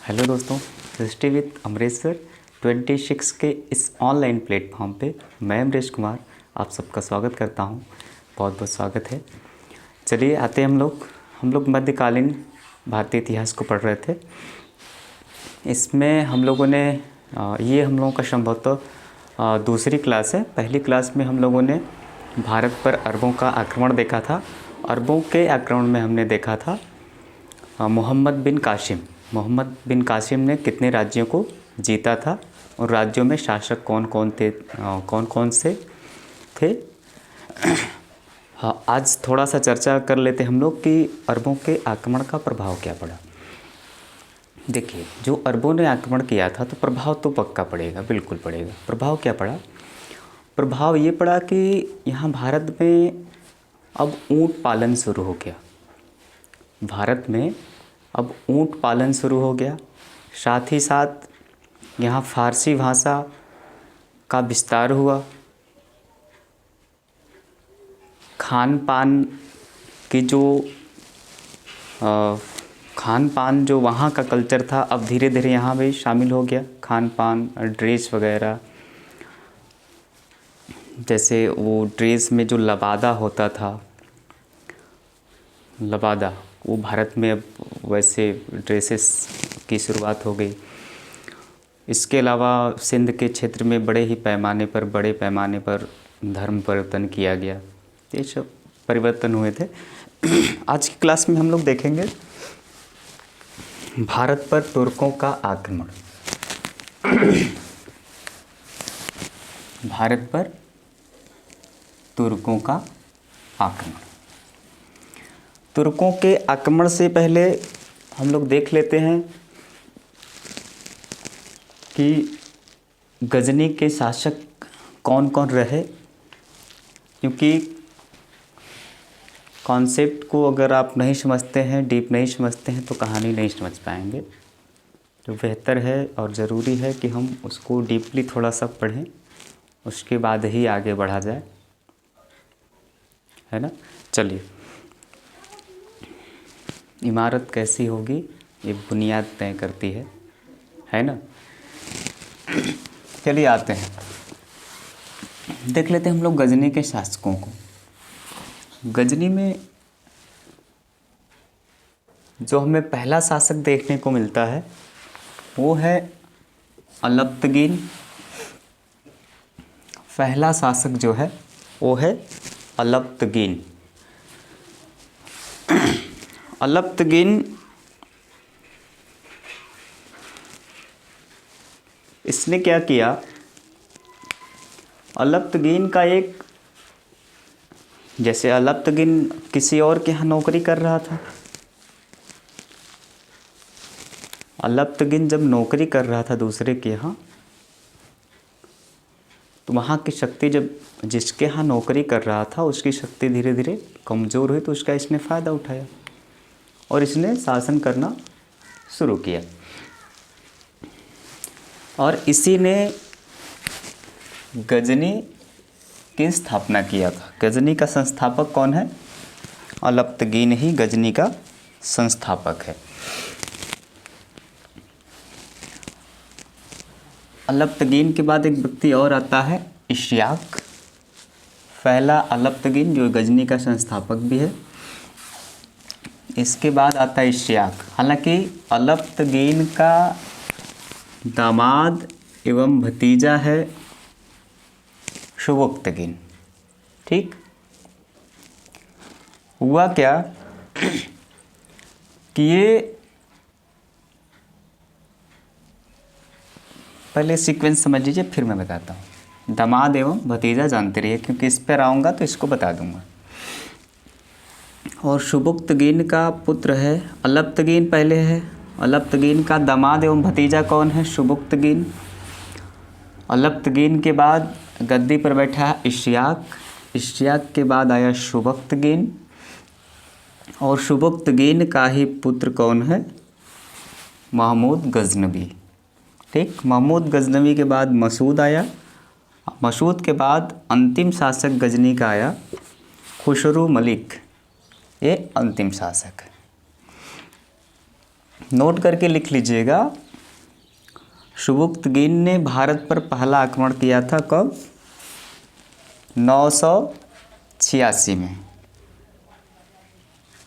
Hello दोस्तों, history with Amresh sir 26 के इस ऑनलाइन प्लेटफॉर्म पे मैं अमरेश कुमार आप सबका स्वागत करता हूँ। बहुत बहुत स्वागत है। चलिए आते हैं हम लोग मध्यकालीन भारतीय इतिहास को पढ़ रहे थे। इसमें हम लोगों ने ये हम लोगों का संभवतः दूसरी क्लास है। पहली क्लास में हम लोगों ने भारत पर अरबों का आक्रमण देखा था। अरबों के आक्रमण में हमने देखा था मोहम्मद बिन कासिम ने कितने राज्यों को जीता था और राज्यों में शासक कौन कौन से थे। हाँ, आज थोड़ा सा चर्चा कर लेते हम लोग कि अरबों के आक्रमण का प्रभाव क्या पड़ा। देखिए, जो अरबों ने आक्रमण किया था तो प्रभाव तो पक्का पड़ेगा, बिल्कुल पड़ेगा। प्रभाव क्या पड़ा? प्रभाव ये पड़ा कि यहाँ भारत में अब ऊँट पालन शुरू हो गया। भारत में अब ऊँट पालन शुरू हो गया। साथ ही साथ यहाँ फ़ारसी भाषा का विस्तार हुआ। खान पान जो वहाँ का कल्चर था अब धीरे धीरे यहाँ भी शामिल हो गया। खान पान, ड्रेस वगैरह, जैसे वो ड्रेस में जो लबादा होता था, वो भारत में अब वैसे ड्रेसेस की शुरुआत हो गई। इसके अलावा सिंध के क्षेत्र में बड़े पैमाने पर धर्म परिवर्तन किया गया। ये सब परिवर्तन हुए थे। आज की क्लास में हम लोग देखेंगे भारत पर तुर्कों का आक्रमण। भारत पर तुर्कों का आक्रमण। तुर्कों के आक्रमण से पहले हम लोग देख लेते हैं कि गजनी के शासक कौन कौन रहे, क्योंकि कॉन्सेप्ट को अगर आप नहीं समझते हैं, डीप नहीं समझते हैं तो कहानी नहीं समझ पाएंगे। तो बेहतर है और ज़रूरी है कि हम उसको डीपली थोड़ा सा पढ़ें, उसके बाद ही आगे बढ़ा जाए, है ना। चलिए, इमारत कैसी होगी ये बुनियाद तय करती है ना। चलिए आते हैं, देख लेते हैं हम लोग गजनी के शासकों को। गजनी में जो हमें पहला शासक देखने को मिलता है वो है अलब्तगीन। पहला शासक जो है वो है अलब्तगीन। अलब्तगीन इसने क्या किया? अलब्तगीन का जैसे अलब्तगीन किसी और के यहाँ नौकरी कर रहा था। अलब्तगीन जब नौकरी कर रहा था दूसरे के यहाँ, तो वहाँ की शक्ति, जब जिसके यहाँ नौकरी कर रहा था उसकी शक्ति धीरे धीरे कमज़ोर हुई, तो उसका इसने फ़ायदा उठाया और इसने शासन करना शुरू किया। और इसी ने गजनी की स्थापना किया था। गजनी का संस्थापक कौन है? अलब्तगीन ही गजनी का संस्थापक है। अलब्तगीन के बाद एक व्यक्ति और आता है, इश्याक। पहला अलब्तगीन जो गजनी का संस्थापक भी है, इसके बाद आता है इश्याक। हालांकि अलब्तगीन का दामाद एवं भतीजा है शुबुक्तगीन। ठीक, हुआ क्या कि ये पहले सीक्वेंस समझ लीजिए, फिर मैं बताता हूँ। दामाद एवं भतीजा जानते रहिए, क्योंकि इस पर आऊँगा तो इसको बता दूँगा। और शुबुक्तगीन का पुत्र है अलब्तगीन। पहले है अलब्तगीन का दामाद एवं भतीजा कौन है? शुबुक्तगीन। अलब्तगीन के बाद गद्दी पर बैठा है इश्याक। इश्याक के बाद आया शुबुक्तगीन, और शुबुक्तगीन का ही पुत्र कौन है? महमूद गजनवी। ठीक, महमूद गजनवी के बाद मसूद आया। मसूद के बाद अंतिम शासक गजनी का आया खुसरू मलिक। ये अंतिम शासक है। नोट करके लिख लीजिएगा। शुभुक्तगीन ने भारत पर पहला आक्रमण किया था कब? 986 में।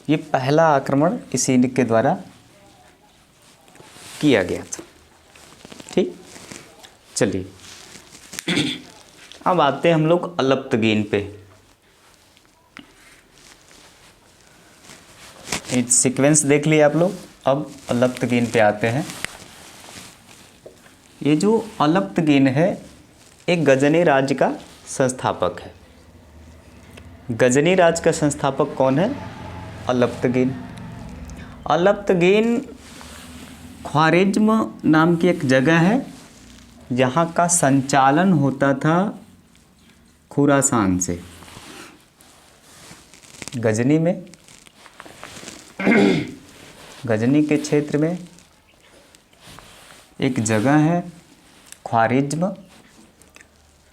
ये पहला आक्रमण इसी के द्वारा किया गया था। ठीक, चलिए अब आते हैं हम लोग अलप्तगीन पे। एक सीक्वेंस देख लिए आप लोग, अब अलप्तगीन पे आते हैं। ये जो अलप्तगीन है एक गजनी राज्य का संस्थापक है। गजनी राज्य का संस्थापक कौन है? अलप्तगीन। अलप्तगीन ख्वारिज्म नाम की एक जगह है जहाँ का संचालन होता था खुरासान से। गजनी में गजनी के क्षेत्र में एक जगह है ख्वारिज्म।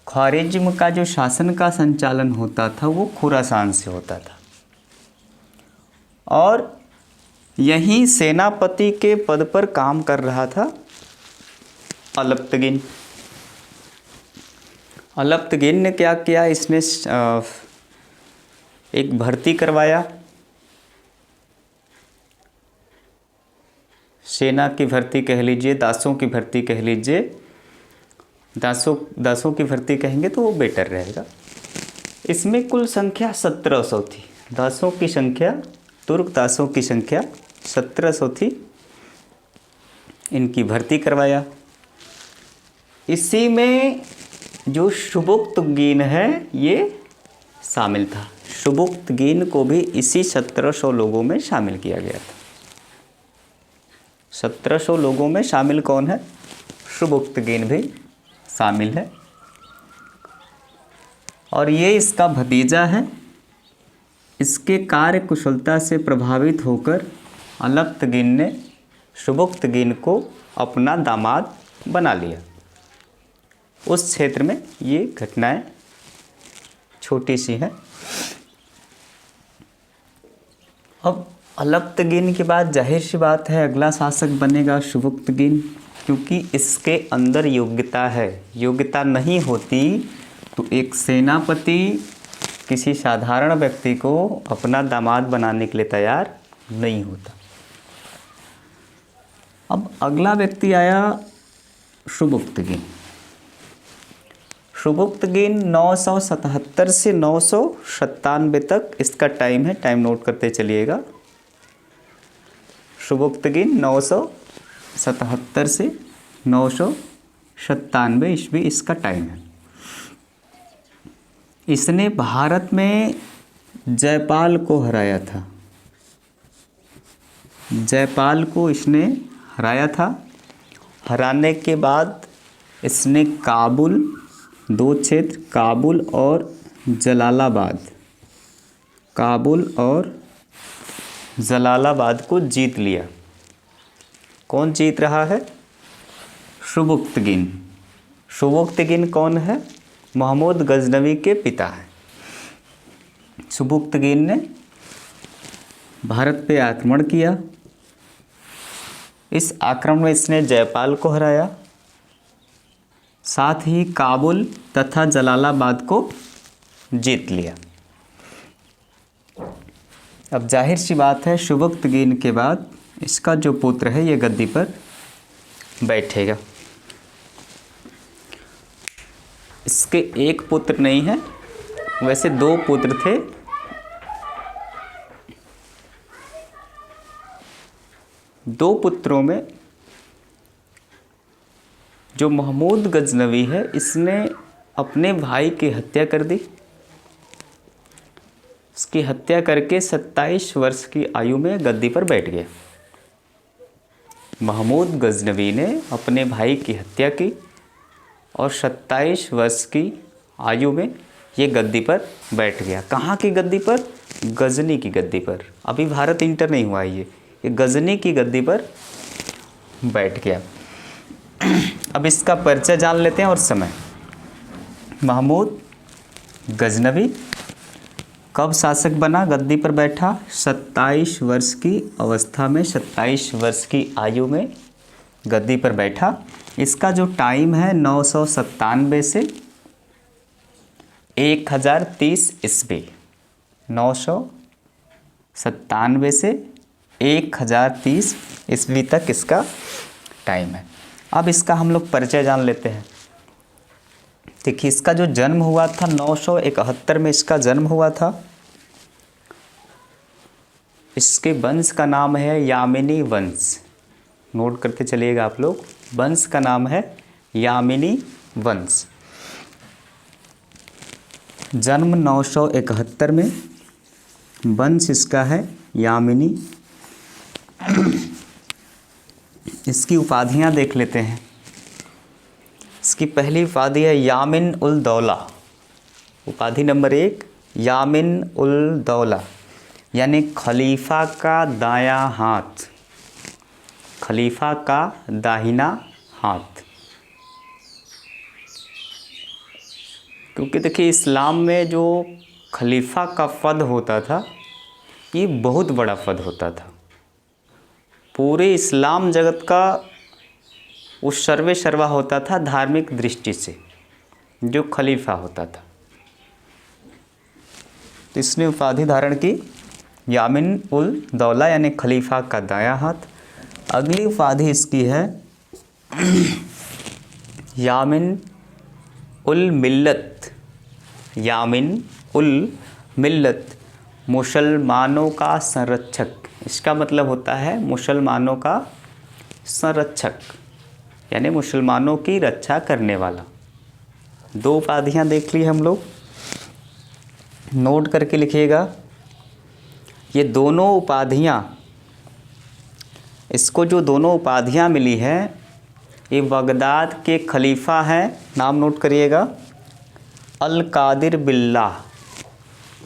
ख्वारिज्म का जो शासन का संचालन होता था वो खुरासान से होता था और यहीं सेनापति के पद पर काम कर रहा था अलप्तगीन। अलप्तगीन ने क्या किया, इसने एक भर्ती करवाया, सेना की भर्ती कह लीजिए, दासों की भर्ती कह लीजिए, दासों की भर्ती कहेंगे तो वो बेटर रहेगा। इसमें कुल संख्या 1700 थी। दासों की संख्या, तुर्क दासों की संख्या 1700 थी। इनकी भर्ती करवाया। इसी में जो शुभुक्तगीन है ये शामिल था। शुभुक्तगीन को भी इसी 1700 लोगों में शामिल किया गया था। 1700 लोगों में शामिल कौन है? शुभुक्तगीन भी शामिल है और ये इसका भतीजा है। इसके कार्य कुशलता से प्रभावित होकर अलप्तगीन ने शुभुक्तगीन को अपना दामाद बना लिया। उस क्षेत्र में ये घटनाएं छोटी सी हैं। अब अलप्तगीन के बाद जाहिर सी बात है अगला शासक बनेगा शुभुक्तगीन, क्योंकि इसके अंदर योग्यता है। योग्यता नहीं होती तो एक सेनापति किसी साधारण व्यक्ति को अपना दामाद बनाने के लिए तैयार नहीं होता। अब अगला व्यक्ति आया शुभुक्तगीन। शुभुक्तगीन 977 से 997 तक इसका टाइम है। टाइम नोट करते चलिएगा। शुभुक्तगीन 977 से 997 ईस्वी इसका टाइम है। इसने भारत में जयपाल को हराया था। जयपाल को इसने हराया था। हराने के बाद इसने काबुल, दो क्षेत्र काबुल और जलालाबाद, काबुल और जलालाबाद को जीत लिया। कौन जीत रहा है? शुभुक्तगीन। शुभुक्तगीन कौन है? महमूद गजनवी के पिता हैं। शुभुक्तगीन ने भारत पे आक्रमण किया। इस आक्रमण में इसने जयपाल को हराया, साथ ही काबुल तथा जलालाबाद को जीत लिया। अब जाहिर सी बात है शुभुक्तगीन के बाद इसका जो पुत्र है ये गद्दी पर बैठेगा। इसके एक पुत्र नहीं है, वैसे दो पुत्र थे। दो पुत्रों में जो महमूद गजनवी है इसने अपने भाई की हत्या कर दी। उसकी हत्या करके 27 वर्ष की आयु में गद्दी पर बैठ गया। महमूद गजनवी ने अपने भाई की हत्या की और 27 वर्ष की आयु में ये गद्दी पर बैठ गया। कहाँ की गद्दी पर? गजनी की गद्दी पर। अभी भारत इंटर नहीं हुआ ये गजनी की गद्दी पर बैठ गया। अब इसका परिचय जान लेते हैं और समय। महमूद गजनवी कब शासक बना, गद्दी पर बैठा? 27 वर्ष की अवस्था में, 27 वर्ष की आयु में गद्दी पर बैठा। इसका जो टाइम है 997 से 1030 ईस्वी, 997 से 1030 ईस्वी तक इसका टाइम है। अब इसका हम लोग परिचय जान लेते हैं। देखिए, इसका जो जन्म हुआ था 971 में इसका जन्म हुआ था। इसके वंश का नाम है यामिनी वंश, नोट करते चलिएगा आप लोग। वंश का नाम है यामिनी वंश। जन्म 971 में, वंश इसका है यामिनी। इसकी उपाधियां देख लेते हैं। इसकी पहली उपाधि है यामिन उल दौला। उपाधि नंबर 1 यामिन उल दौला, यानी खलीफा का दायां हाथ, खलीफा का दाहिना हाथ। क्योंकि देखिए, इस्लाम में जो खलीफा का पद होता था ये बहुत बड़ा पद होता था। पूरे इस्लाम जगत का वो सर्वे सर्वा होता था धार्मिक दृष्टि से, जो खलीफा होता था। तो इसने उपाधि धारण की यामिन उल दौला, यानी खलीफा का दायां हाथ। अगली उपाधि इसकी है यामिन उल मिल्लत। यामिन उल मिल्लत, मुसलमानों का संरक्षक। इसका मतलब होता है मुसलमानों का संरक्षक, यानी मुसलमानों की रक्षा करने वाला। 2 उपाधियां देख ली हम लोग, नोट करके लिखिएगा। ये दोनों उपाधियां, इसको जो दोनों उपाधियां मिली है, ये बगदाद के खलीफा हैं। नाम नोट करिएगा, अल कादिर बिल्लाह।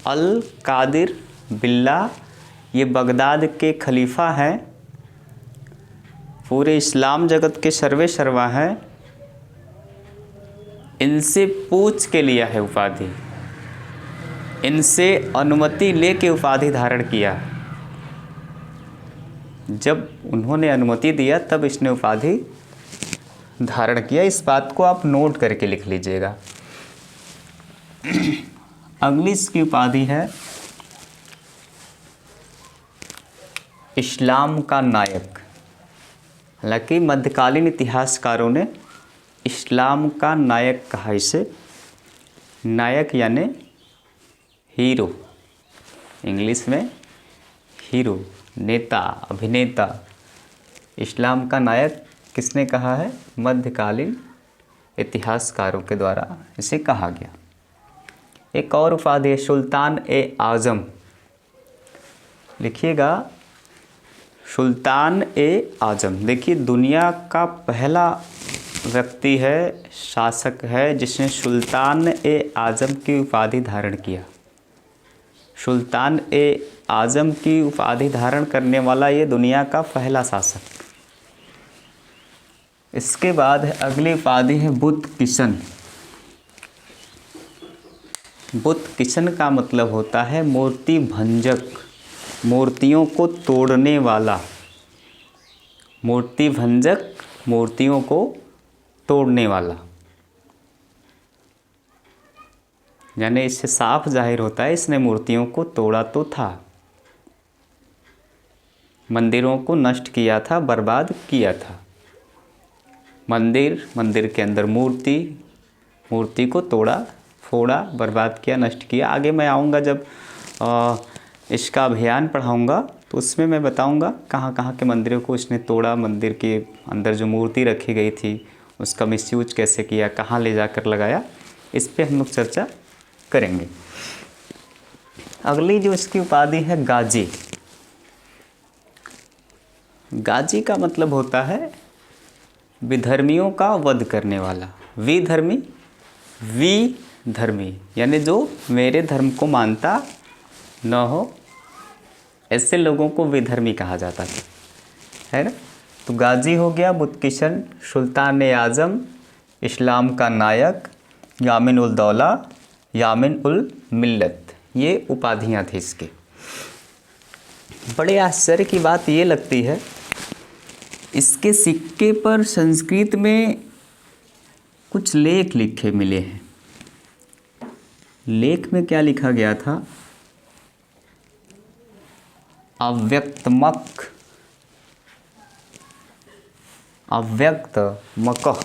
अल कादिर बिल्लाह, ये बगदाद के खलीफा हैं, पूरे इस्लाम जगत के सर्वे सर्वा हैं। इनसे पूछ के लिया है उपाधि, इनसे अनुमति लेके उपाधि धारण किया। जब उन्होंने अनुमति दिया तब इसने उपाधि धारण किया। इस बात को आप नोट करके लिख लीजिएगा। अगली इसकी उपाधि है इस्लाम का नायक। हालांकि मध्यकालीन इतिहासकारों ने इस्लाम का नायक कहा इसे। नायक यानी हीरो, इंग्लिश में हीरो, नेता, अभिनेता। इस्लाम का नायक किसने कहा है? मध्यकालीन इतिहासकारों के द्वारा इसे कहा गया। एक और उपाधि है सुल्तान ए आज़म। लिखिएगा, सुल्तान ए आज़म। देखिए, दुनिया का पहला व्यक्ति है, शासक है, जिसने सुल्तान ए आज़म की उपाधि धारण किया। सुल्तान ए आज़म की उपाधि धारण करने वाला ये दुनिया का पहला शासक। इसके बाद अगली उपाधि है बुत किशन। बुत किशन का मतलब होता है मूर्ति भंजक, मूर्तियों को तोड़ने वाला। मूर्ति भंजक, मूर्तियों को तोड़ने वाला। यानी इससे साफ जाहिर होता है इसने मूर्तियों को तोड़ा तो था, मंदिरों को नष्ट किया था, बर्बाद किया था। मंदिर के अंदर मूर्ति को तोड़ा, फोड़ा, बर्बाद किया, नष्ट किया। आगे मैं आऊँगा जब इसका अभियान पढ़ाऊँगा तो उसमें मैं बताऊँगा कहाँ कहाँ के मंदिरों को इसने तोड़ा, मंदिर के अंदर जो मूर्ति रखी गई थी उसका मिसयूज कैसे किया, कहाँ ले जाकर लगाया, इस पे हम लोग चर्चा करेंगे। अगली जो इसकी उपाधि है गाजी। गाजी का मतलब होता है विधर्मियों का वध करने वाला। विधर्मी यानी जो मेरे धर्म को मानता न हो, ऐसे लोगों को विधर्मी कहा जाता था, है ना। तो गाजी हो गया, बुतकिशन, सुल्तान ए आज़म, इस्लाम का नायक, यामिन उल दौला, यामिन उल मिल्लत। ये उपाधियाँ थी इसके। बड़े आश्चर्य की बात ये लगती है, इसके सिक्के पर संस्कृत में कुछ लेख लिखे मिले हैं। लेख में क्या लिखा गया था? अव्यक्तमक, अव्यक्त मकह,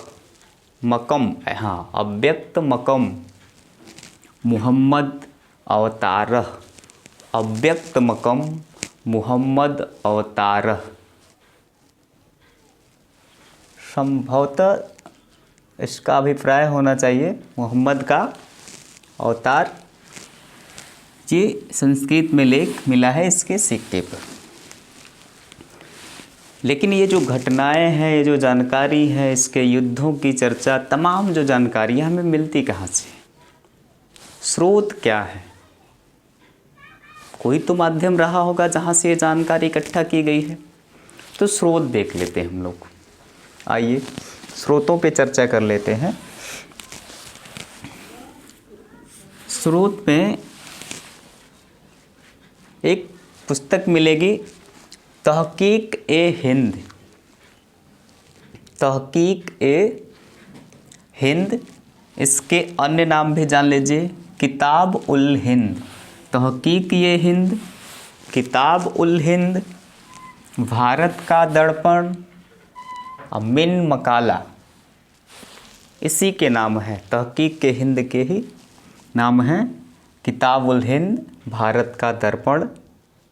मकम, हाँ, अव्यक्त मकम मुहम्मद अवतारह, अव्यक्त मकम मुहम्मद अवतारह। संभवतः इसका अभिप्राय होना चाहिए मोहम्मद का अवतार। ये संस्कृत में लेख मिला है इसके सिक्के पर। लेकिन ये जो घटनाएं हैं, ये जो जानकारी है, इसके युद्धों की चर्चा, तमाम जो जानकारियाँ हमें मिलती कहाँ से? स्रोत क्या है? कोई तो माध्यम रहा होगा जहाँ से ये जानकारी इकट्ठा की गई है। तो स्रोत देख लेते हैं हम लोग। आइए स्रोतों पे चर्चा कर लेते हैं। स्रोत में एक पुस्तक मिलेगी, तहकीक ए हिंद, तहकीक ए हिंद। इसके अन्य नाम भी जान लीजिए, किताब उल हिंद, तहकीक ए हिंद, किताब उल हिंद, भारत का दर्पण, मिन मकाला, इसी के नाम है। तहकीक के हिंद के ही नाम है किताब उल हिंद, भारत का दर्पण,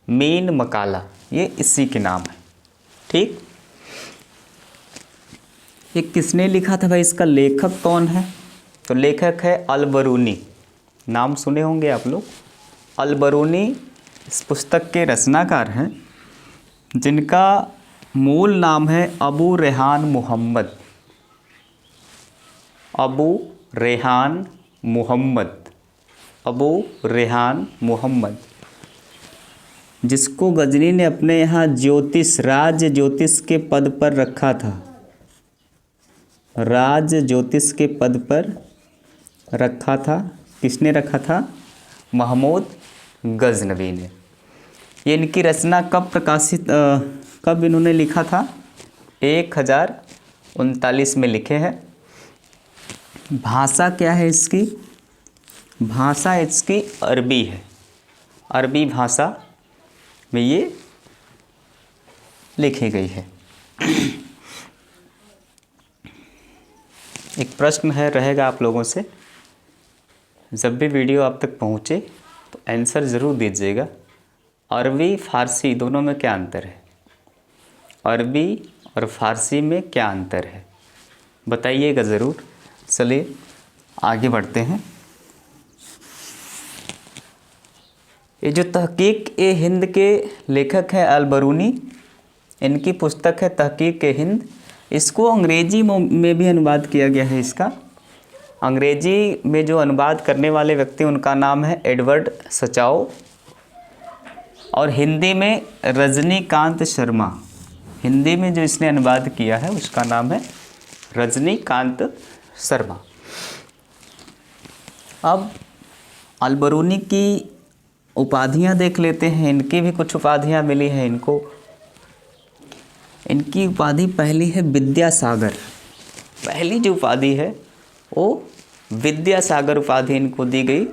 मीन मकाला, ये इसी के नाम है। ठीक, ये किसने लिखा था भाई? इसका लेखक कौन है? तो लेखक है अल-बरूनी। नाम सुने होंगे आप लोग। अल-बरूनी इस पुस्तक के रचनाकार हैं, जिनका मूल नाम है अबू रेहान मुहम्मद, अबू रेहान मुहम्मद, अबू रेहान मुहम्मद, जिसको गजनी ने अपने यहाँ ज्योतिष, राज ज्योतिष के पद पर रखा था। राज ज्योतिष के पद पर रखा था। किसने रखा था? महमूद गजनवी ने। ये इनकी रचना कब प्रकाशित, कब इन्होंने लिखा था? 1039 में लिखे हैं। भाषा क्या है इसकी? भाषा इसकी अरबी है। अरबी भाषा में ये लिखी गई है। एक प्रश्न है रहेगा आप लोगों से, जब भी वीडियो आप तक पहुँचे तो आंसर ज़रूर दीजिएगा। अरबी फ़ारसी दोनों में क्या अंतर है? अरबी और फ़ारसी में क्या अंतर है? बताइएगा ज़रूर। चलिए आगे बढ़ते हैं। ये जो तहकीक ए हिंद के लेखक हैं अल-बरूनी, इनकी पुस्तक है तहकीक ए हिंद। इसको अंग्रेजी में भी अनुवाद किया गया है इसका। अंग्रेजी में जो अनुवाद करने वाले व्यक्ति, उनका नाम है एडवर्ड सचाओ, और हिंदी में रजनीकांत शर्मा। हिंदी में जो इसने अनुवाद किया है उसका नाम है रजनीकांत शर्मा। अब अल-बरूनी की उपाधियां देख लेते हैं। इनकी भी कुछ उपाधियां मिली हैं इनको। इनकी उपाधि पहली है विद्यासागर। पहली जो उपाधि है वो विद्यासागर उपाधि इनको दी गई।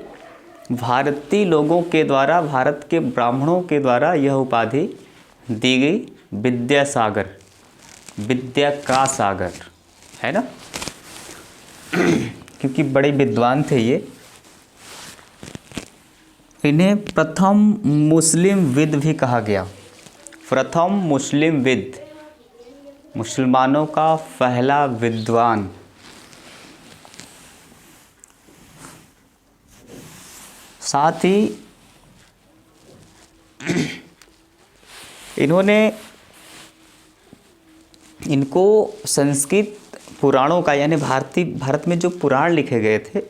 भारतीय लोगों के द्वारा, भारत के ब्राह्मणों के द्वारा यह उपाधि दी गई, विद्यासागर, विद्या का सागर, है ना। क्योंकि बड़े विद्वान थे ये। इन्हें प्रथम मुस्लिम विद भी कहा गया। प्रथम मुस्लिम विद, मुसलमानों का पहला विद्वान। साथ ही इनको संस्कृत पुराणों का, यानी भारत में जो पुराण लिखे गए थे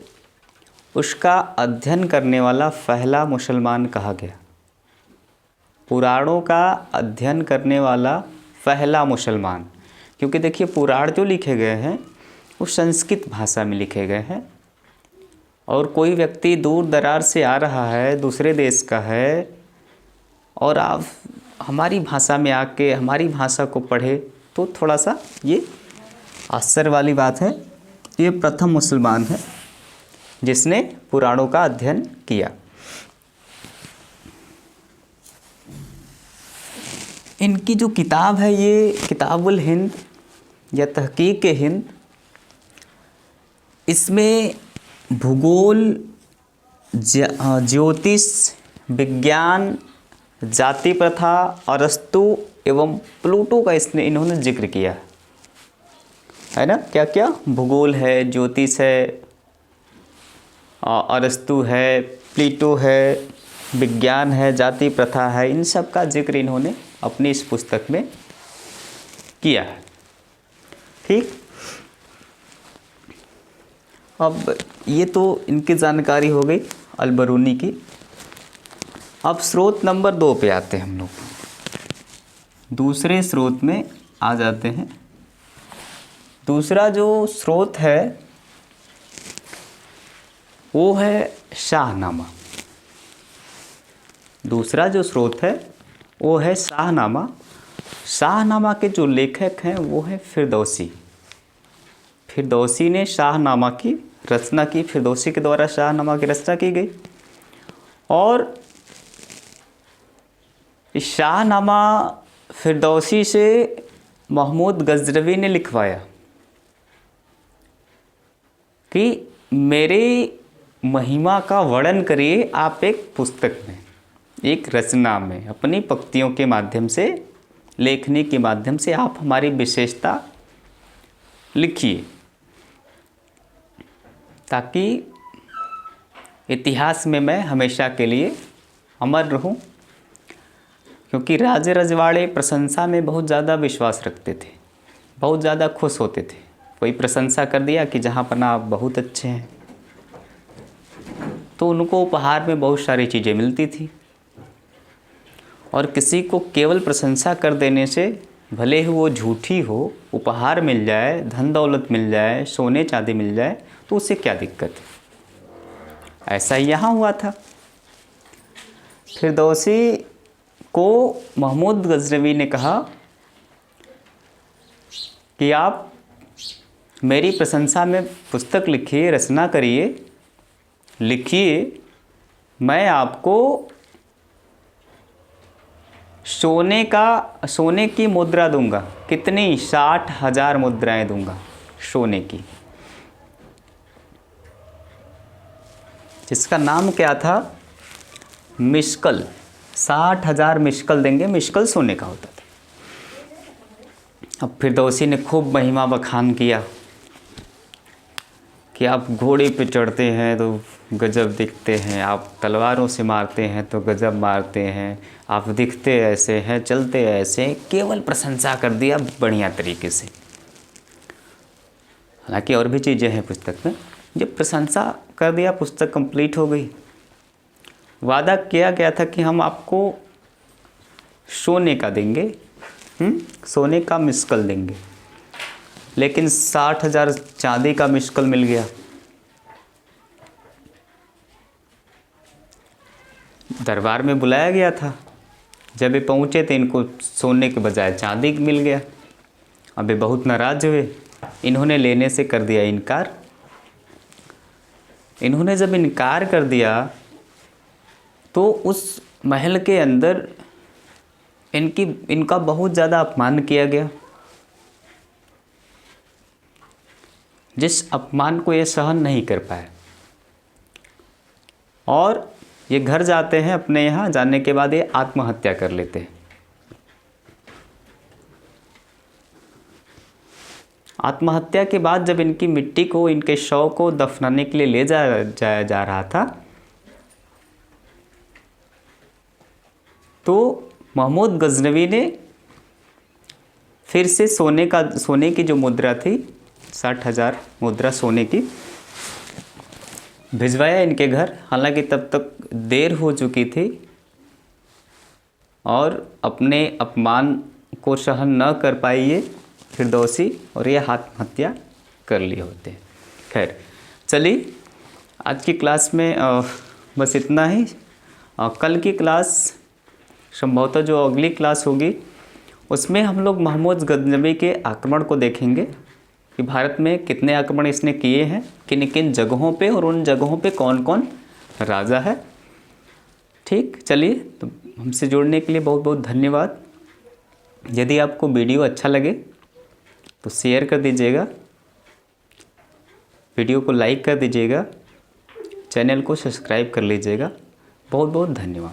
उसका अध्ययन करने वाला पहला मुसलमान कहा गया। पुराणों का अध्ययन करने वाला पहला मुसलमान, क्योंकि देखिए पुराण जो लिखे गए हैं वो संस्कृत भाषा में लिखे गए हैं और कोई व्यक्ति दूर दरार से आ रहा है, दूसरे देश का है, और आप हमारी भाषा में आके हमारी भाषा को पढ़े, तो थोड़ा सा ये आश्चर्य वाली बात है। ये प्रथम मुसलमान है जिसने पुराणों का अध्ययन किया। इनकी जो किताब है ये किताबुल हिंद या तहकीक हिंद, इसमें भूगोल, ज्योतिष विज्ञान, जाति प्रथा, अरस्तु एवं प्लूटो का इन्होंने जिक्र किया है ना। क्या क्या? भूगोल है, ज्योतिष है, अरस्तु है, प्लूटो है, विज्ञान है, जाति प्रथा है, इन सब का जिक्र इन्होंने अपनी इस पुस्तक में किया है। ठीक, अब ये तो इनकी जानकारी हो गई अल-बरूनी की। अब स्रोत नंबर 2 पे आते हैं हम लोग, दूसरे स्रोत में आ जाते हैं। दूसरा जो स्रोत है वो है शाहनामा। दूसरा जो स्रोत है वो है शाहनामा। शाहनामा के जो लेखक हैं वो है फिरदौसी। फिरदौसी ने शाहनामा की रचना की, फिरदौसी के द्वारा शाहनामा की रचना की गई। और इस शाहनामा फिरदौसी से महमूद गजनवी ने लिखवाया कि मेरी महिमा का वर्णन करिए आप एक पुस्तक में, एक रचना में, अपनी पंक्तियों के माध्यम से, लेखनी के माध्यम से आप हमारी विशेषता लिखिए, ताकि इतिहास में मैं हमेशा के लिए अमर रहूं। क्योंकि राजे रजवाड़े प्रशंसा में बहुत ज़्यादा विश्वास रखते थे, बहुत ज़्यादा खुश होते थे। कोई प्रशंसा कर दिया कि जहाँ पना आप बहुत अच्छे हैं, तो उनको उपहार में बहुत सारी चीज़ें मिलती थी। और किसी को केवल प्रशंसा कर देने से, भले ही वो झूठी हो, उपहार मिल जाए, धन दौलत मिल जाए, सोने चांदी मिल जाए, तो उससे क्या दिक्कत है। ऐसा ही यहाँ हुआ था। फिरदौसी को महमूद गजनवी ने कहा कि आप मेरी प्रशंसा में पुस्तक लिखिए, रचना करिए, लिखिए, मैं आपको सोने की मुद्रा दूंगा। कितनी? 60,000 मुद्राएं दूंगा सोने की, जिसका नाम क्या था? मिश्कल। 60,000 मिश्कल देंगे। मिश्कल सोने का होता था। अब फिरदौसी ने खूब महिमा बखान किया कि आप घोड़े पे चढ़ते हैं तो गजब दिखते हैं, आप तलवारों से मारते हैं तो गजब मारते हैं, आप दिखते ऐसे हैं, चलते ऐसे हैं। केवल प्रशंसा कर दिया बढ़िया तरीके से। हालांकि और भी चीज़ें हैं पुस्तक में। जब प्रशंसा कर दिया, पुस्तक कंप्लीट हो गई। वादा किया गया था कि हम आपको सोने का देंगे, सोने का मिश्कल देंगे, लेकिन 60,000 चांदी का मिश्कल मिल गया। दरबार में बुलाया गया था। जब ये पहुँचे तो इनको सोने के बजाय चांदी मिल गया। अब ये बहुत नाराज हुए, इन्होंने लेने से कर दिया इनकार। इन्होंने जब इनकार कर दिया तो उस महल के अंदर इनका बहुत ज़्यादा अपमान किया गया, जिस अपमान को ये सहन नहीं कर पाए। और ये घर जाते हैं, अपने यहाँ जाने के बाद ये आत्महत्या कर लेते हैं। आत्महत्या के बाद जब इनकी मिट्टी को, इनके शव को दफनाने के लिए ले जाया जा रहा था, तो महमूद गजनवी ने फिर से सोने की जो मुद्रा थी, 60,000 मुद्रा सोने की, भिजवाया इनके घर। हालांकि तब तक देर हो चुकी थी और अपने अपमान को सहन न कर पाई ये फिरदौसी, और ये आत्महत्या कर लिए होते। खैर चलिए आज की क्लास में बस इतना ही। कल की क्लास संभवतः जो अगली क्लास होगी उसमें हम लोग महमूद गजनवी के आक्रमण को देखेंगे कि भारत में कितने आक्रमण इसने किए हैं, किन किन जगहों पे, और उन जगहों पे कौन कौन राजा है। ठीक, चलिए, तो हमसे जुड़ने के लिए बहुत बहुत धन्यवाद। यदि आपको वीडियो अच्छा लगे तो शेयर कर दीजिएगा, वीडियो को लाइक कर दीजिएगा, चैनल को सब्सक्राइब कर लीजिएगा। बहुत बहुत धन्यवाद।